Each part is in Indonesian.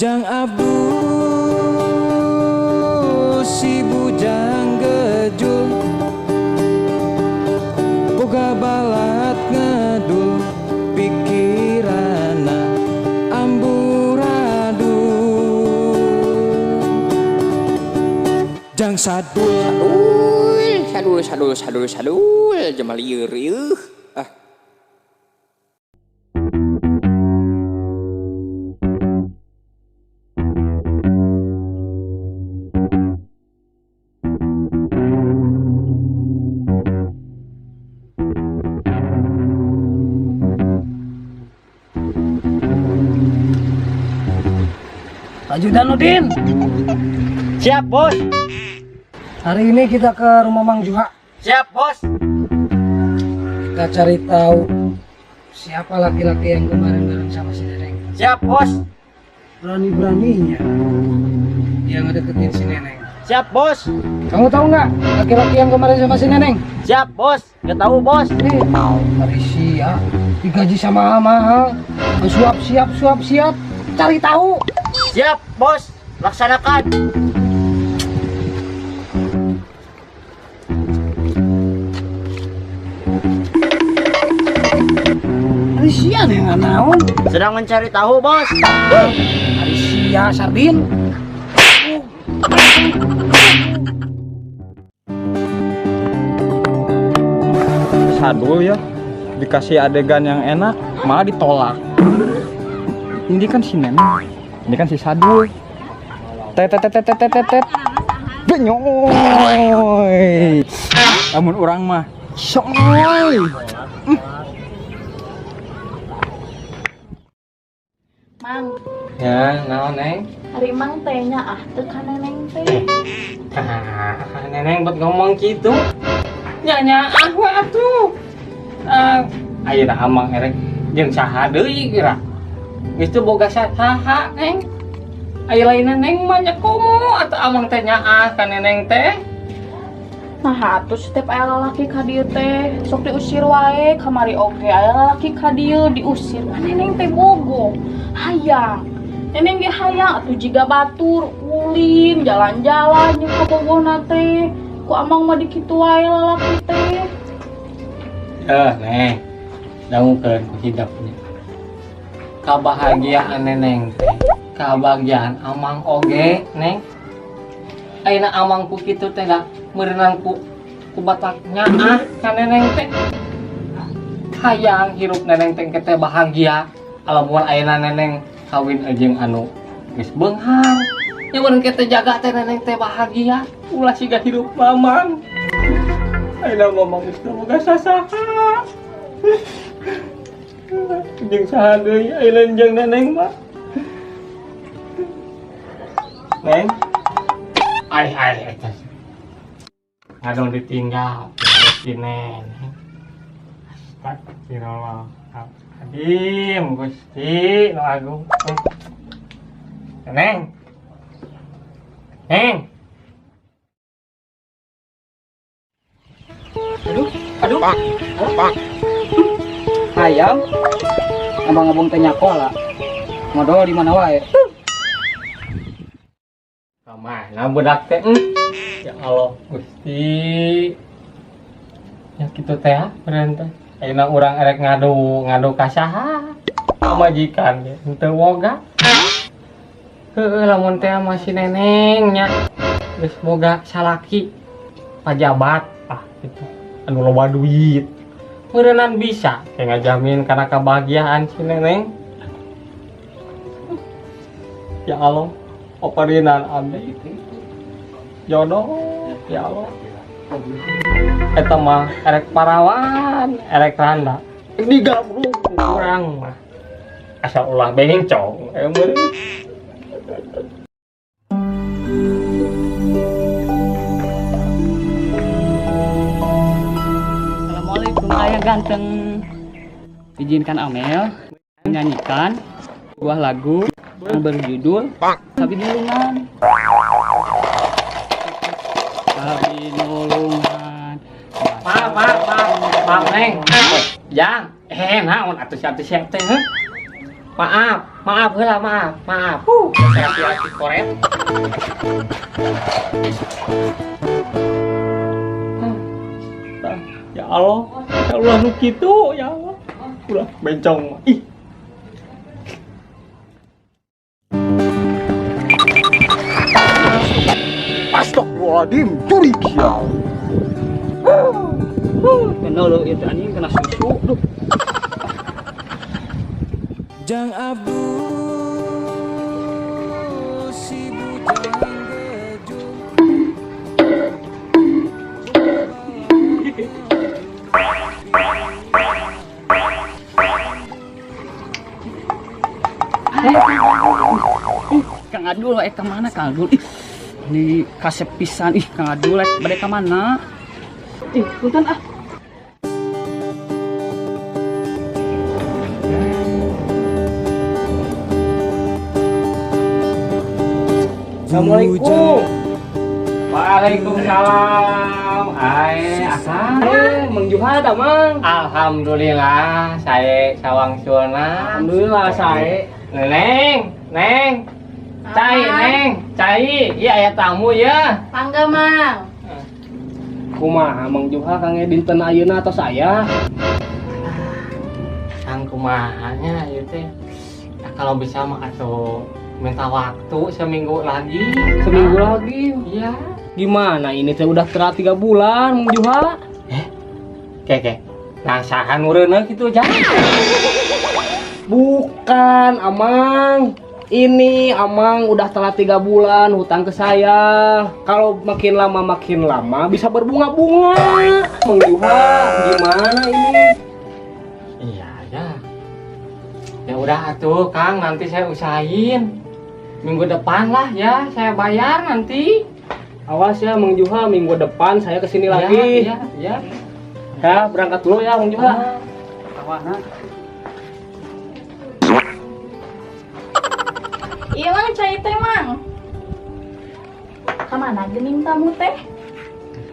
Bujang abu si bujang gejul boga balat ngedul pikirana amburadul jang sadul jamal ieu ah. Ajudan Udin. Siap, Bos. Hari ini kita ke rumah Mang Juha. Siap, Bos. Kita cari tahu siapa laki-laki yang kemarin bareng sama si Neneng. Siap, Bos. Berani-beraninya dia ngedeketin si Neneng. Siap, Bos. Kamu tahu nggak laki-laki yang kemarin sama si Neneng? Siap, Bos. Nggak tahu, Bos. Nih, Malaysia digaji sama mahal. Suap, cari tahu. Siap, Bos. Laksanakan. Malaysia nih nggak naon. Sedang mencari tahu, Bos. Malaysia sardin. Sadul ya, dikasih adegan yang enak malah ditolak. Ini kan si Neneng, ini kan si Sadul. Tet benyoy. Namun orang mah soy. Mang, Ya, naon, Neng? hari Mang tehnya tekan Neneng teh. Neneng buat ngomong gitu. Nya we atuh. Ayeuna amang erek jeung saha deui kira. Geus teu boga saha, Neng. Aya lain Neneng mah nya komo atuh amang teh nyaah ka Neneng teh. Nah, atuh setiap aya lalaki ka dieu teh sok diusir wae, kamari oge aya lalaki ka dieu diusir. Nah, Neneng teh bogo. Hayang. Neneng ge hayang atuh jiga batur, ulin, jalan-jalan jeung ka bogona teh. Ku amang mah dikitu wae lalaki teh. Neng. Dangukeun ku hidupnya. Kabahagiaan Neneng teh, kabahagiaan amang oge, Neng. Ayeuna amang ku kitu teh da meureunang ku batak nyaah ka Neneng teh. Hayang hirup Neneng teh teh bahagia. Alamun ayeuna Neneng kawin jeung anu geus beunghar. Nya mun kita jaga teh Neneng teh bahagia, ulah siga hirup mamang. Ayeuna mamang geus teu boga sasaha. Jeung saha deui ayeuna jeung Neneng mah. Neng. Ai. Aduh ditinggal. Si Neneng. Astagfirullah. Adim Gusti nu agung. Neneng. Neng. Aduh. Hayam. Abang-abang teh nyakola. Modal di mana wae. Kamana budak teh? Ya Allah, Gusti. Ya kitu teh beren teh. Ayeuna urang erek ngadu ka saha? Ka majikan ge henteu woga. Heueuh lamun teh masih Neneng nya geus boga salaki pajabat gitu. Anu loba duit. Meureunnan bisa teh ngajamin kana kebahagiaan si Neneng. Ya Allah, oparinan abdi jodoh ya Allah. Eta mah erek parawan, erek randa. Digabruk kurang mah. Asal ulah bencong. Assalamualaikum ayah ganteng. Izinkan Amel menyanyikan sebuah lagu yang berjudul Sabi Nulungan. Sabi Nulungan. Maaf, Neng. Jang, naon atuh siap teh, heuh? Maaf heula, maaf. Hati-hati koret. Ya Allah nu kitu, ya Allah. Ulah bencong. Ih. Astagfirullahaladzim, curi kia. Kena lo itu anjing kena susu. Duh. Jang Abdul si bujang gejung. Kang Adul ke mana Kang Adul? Ih, ini kasep pisan. Ih, Kang Adul bade ka mana? Ih, punten ah. Assalamualaikum. Waalaikumsalam. Asal. Mang Juha da Mang. Alhamdulillah, saya sawang suna. Alhamdulillah saya. Neng. Cai. Iya aya tamu ya. Pangga Mang. Kumaha Mang Juha Kang dinten ayeuna atau saya? Kang kumahanya ieu teh. Nah, kalau bisa mah atuh minta waktu seminggu lagi. Seminggu lagi. Iya. Gimana ini teh udah telat 3 bulan Mang Juha? Keke. Nah, sahan ureuneun kitu jangan. Bukan, Amang. Ini Amang udah telat 3 bulan hutang ke saya. Kalau makin lama bisa berbunga-bunga. Mang Juha, gimana ini? Iya, ya. Ya udah atuh, Kang, nanti saya usahain. Minggu depan lah ya, saya bayar nanti. Awas ya Mang Juha, minggu depan saya kesini lagi. Iya. Ya, berangkat dulu ya Mang Juha. Kawana. Iya Mang, cai teh Mang. Kemana geuning tamu teh?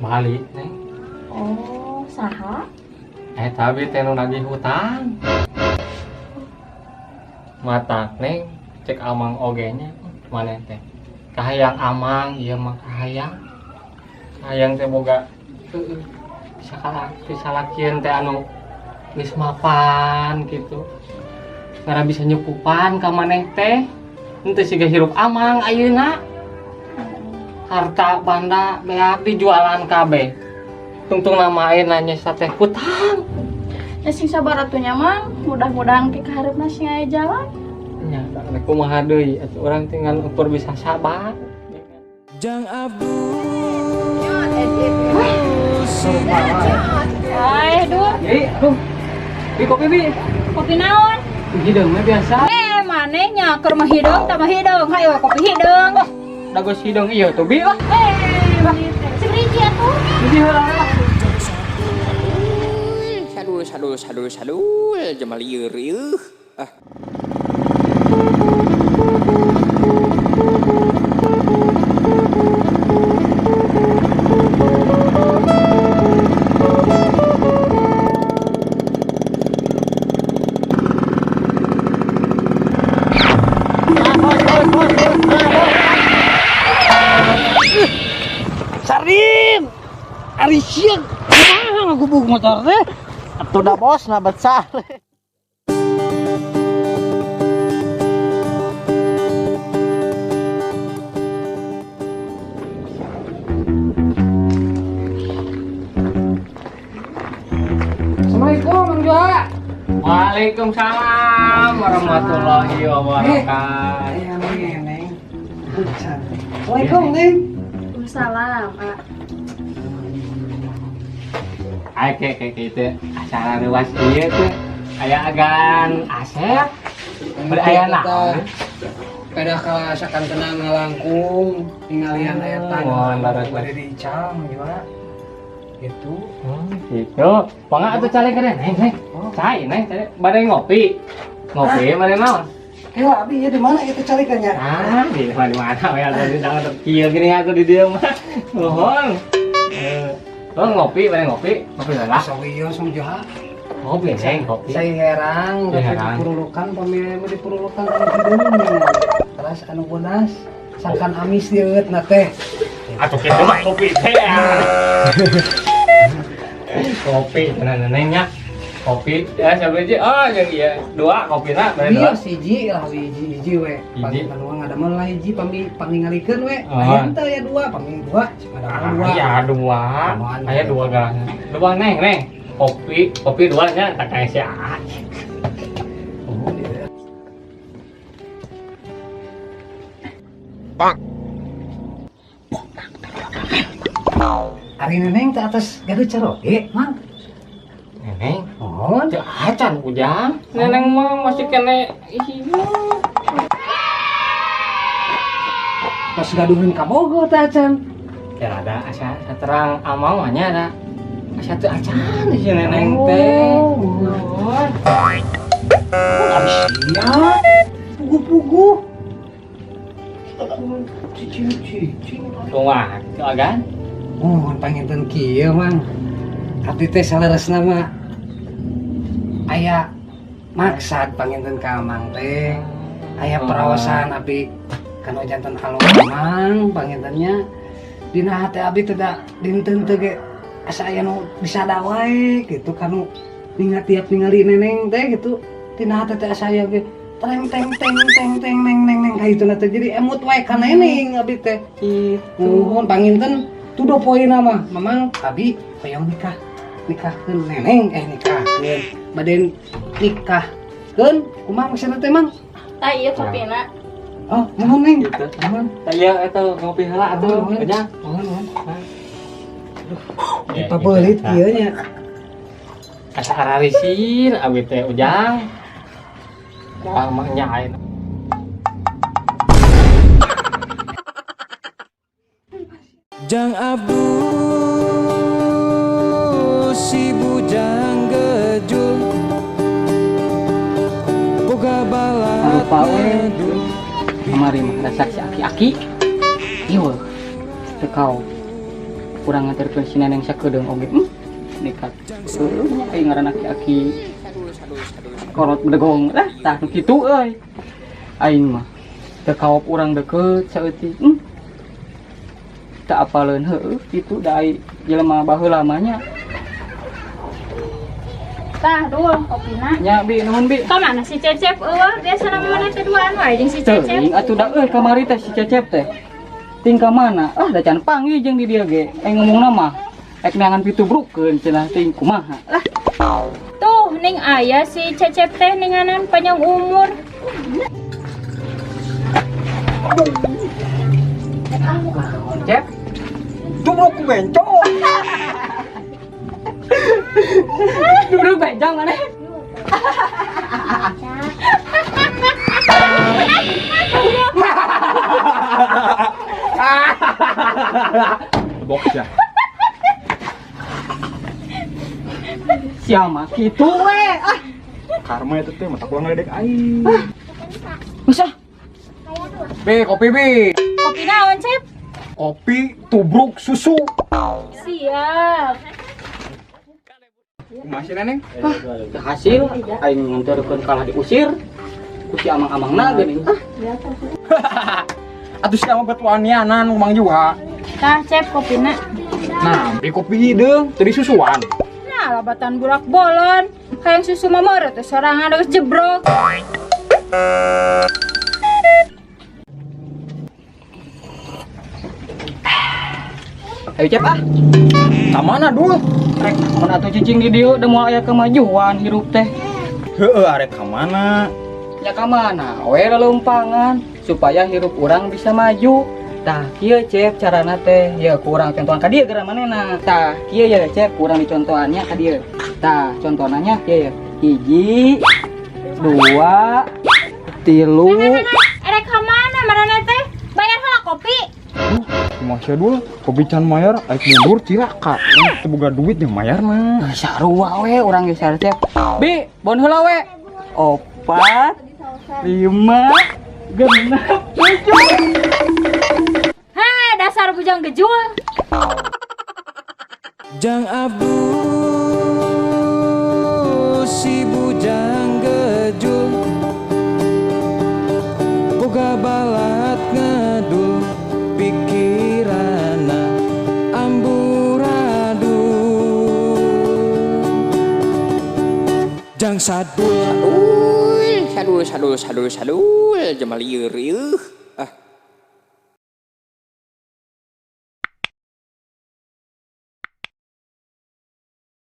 Balik, Neng. Oh, saha? Tapi teh nu nagih hutang. Matak, Neng, cek Amang ogenya. Mana teh? Kahayang Amang, iya mah kahayang. Kahayang teh boga bisa lakieun teh anu geus mapan gitu. Ngara bisa nyukupan ka maneh teh. Henteu siga hirup Amang ayeuna. Harta banda beak dijualan kabeh. Tungtung namain nanya teh hutang. Ya sing sabar atunya Mang, mudah-mudahan ke kaharepna sing aya jalan. Nya, da kumaha deui atuh urang tinggal ukur bisa sabar. Jang Abdul Dur. Tuh. Bi kopi bi. Kopi naon? Hideung mah biasa. Manehnya keur mah hideung tah mah hideung. Hayo kopi hideung. Da geus hideung ieu tuh bi. Sebriji atuh. Jadi heula. Sadul jamal ieu. Sarin, ari siang, kumaha ngagubuk motor teh? Atuh da bos na besar. Assalamualaikum Mang Juha. Waalaikumsalam warahmatullahi wabarakatuh. Assalamualaikum, Neng. Waalaikumsalam. Kayak gitu acara ruas ieu teh aya agan Asep. Aya naon? Kada kalasakan tenang ngalangkung, tinggalian aya Mohon tanah. barak Bade diicam gimana? Gitu. Gitu. Pangga atuh cale kene, Neng. Cai, Neng, bade ngopi. Ngopi bade naon? Heula abi ieu di mana itu carikannya? Di mana we atuh di dalam kieu gini atuh di dieu mah. Nuhun. Ngopi, bade ngopi. Ngopi lah. Sawiyo sung jaha. Kopi, Neng, kopi. Saya herang, Saya tapi herang. dipurulukan, pemilih dipurulukan kan hidung. Terus anu bodas, sangkan amis dieut na teh. Atuh kitu mah kopi teh. Kopi, Nengnya. Kopi, ya sampai aja. Oh, yang iya. 2 kopi na, bener Iya 2. siji lah, hiji we. Hiji. Panggilan uang ada mah hiji pangingalikeun we. Oh. Aya teh ya 2, panggil 2, ada mah 2. Ya 2. Aya 2 galangan. 2 Neng. Kopi 2 nya tak kayak si A. Ari neneng teh atas gaduh caroge, Mang. Neng, Oh, teu acan ujang. Neneng mah masih kene ieu. pas gaduhin ka Bogor teh acan. Ya ada asa saterang amang mah nya ada. Asa teu acan si neneng teh. Abis dia pugu-pugu. Cicing. Kumaha teu agan? Oh, panginten kieu, Mang. Abdi teh saleresna mah aya maksad panginten ka Mang teh. Aya perawasan abdi kana janten halus Mang pangintennya. Dina hati abdi teh da dinten teh ge asa aya nu bisada wae gitu kanu tiap ningali neneng teh gitu. Dina hati teh asa aya ge teng neng kayak gitu teh jadi emut wae ka neneng abdi teh. Nuhun panginten tudo poina mah memang abi hoyong nikahkeun neneng nikahkeun baden nikahkeun kumaha maksudna teh Mang? Tah ieu kopina. Oh mohon neng Gitu. mohon Taya eta ngopi heula atuh ujang. mohon dipabelit kieu nya Asa ararisin abi teh ujang. Ah mah nyain. Jang Abu si bujang gejul boga balat lupa we kamari mah ada saksi aki-aki ieu teu kau kurang nganterkeun si neneng sakedeung oge nikah aya ngaran aki-aki korot bedegong lah tah nu kitu euy aing mah teu kaop urang deukeut saeutik tak apaleun heueuh kitu da ai jelema baheula mah nya Tah dul kopina. nya bi nuhun bi Ka mana si Cecep eueuh? Biasa mana teh duaan wae jeung si Cecep. teuing atuh da euy kamari teh si Cecep teh ting ka mana da can panggil jeung di dieu ge ngomongna mah ek neangan pitubrukeun cenah ting kumaha lah Tuh ning aya si Cecep teh ninganan panjang umur. Cep tubruk ku bencong tubruk bencong aneh Box ya. siapa kitu we Karma itu teh mata kurang ledek aing. bisa Be, kopi be. Kopi naon, Cep? Kopi tubruk susu. Siap. Kumaha sih neneng? hasil aing nganterkeun kalah diusir ku si amang-amangna geuning Atuh siapa betuanianan Mang Juha. Tah, Cep kopina. Nah, beli kopi hideung teu disusuan. Nah, labatan bulak bolon. Hayang susu mah meureut teh sorangan geus jebrok. ayo Cep ah Ka mana dul? rek mun atuh cicing di dieu da moal aya kemajuan hirup teh Heueuh, arek ka mana? ya ka mana we lelumpangan supaya hirup urang bisa maju tah kieu Cep carana teh ya kurang contohan ka dieu gara manehna tah kieu ya Cep kurang dicontohannya ka dieu tah contohannya kieu ya 1 2 3 Erek ka mana marana teh? Bayar heula kopi. Kumaha sia dul? Kopi can mayar, aik mundur cilaka. Urang teu boga duit yang mayarna. sarua we urang geus Cep bi bon heula we 4 5 6 7 Heh, dasar bujang gejul. Jang Abu si bujang gejul boga balat ngedul pikirana amburadul jang sadul Sadul, sadul, sadul, sadul, sadul, jamal lieur.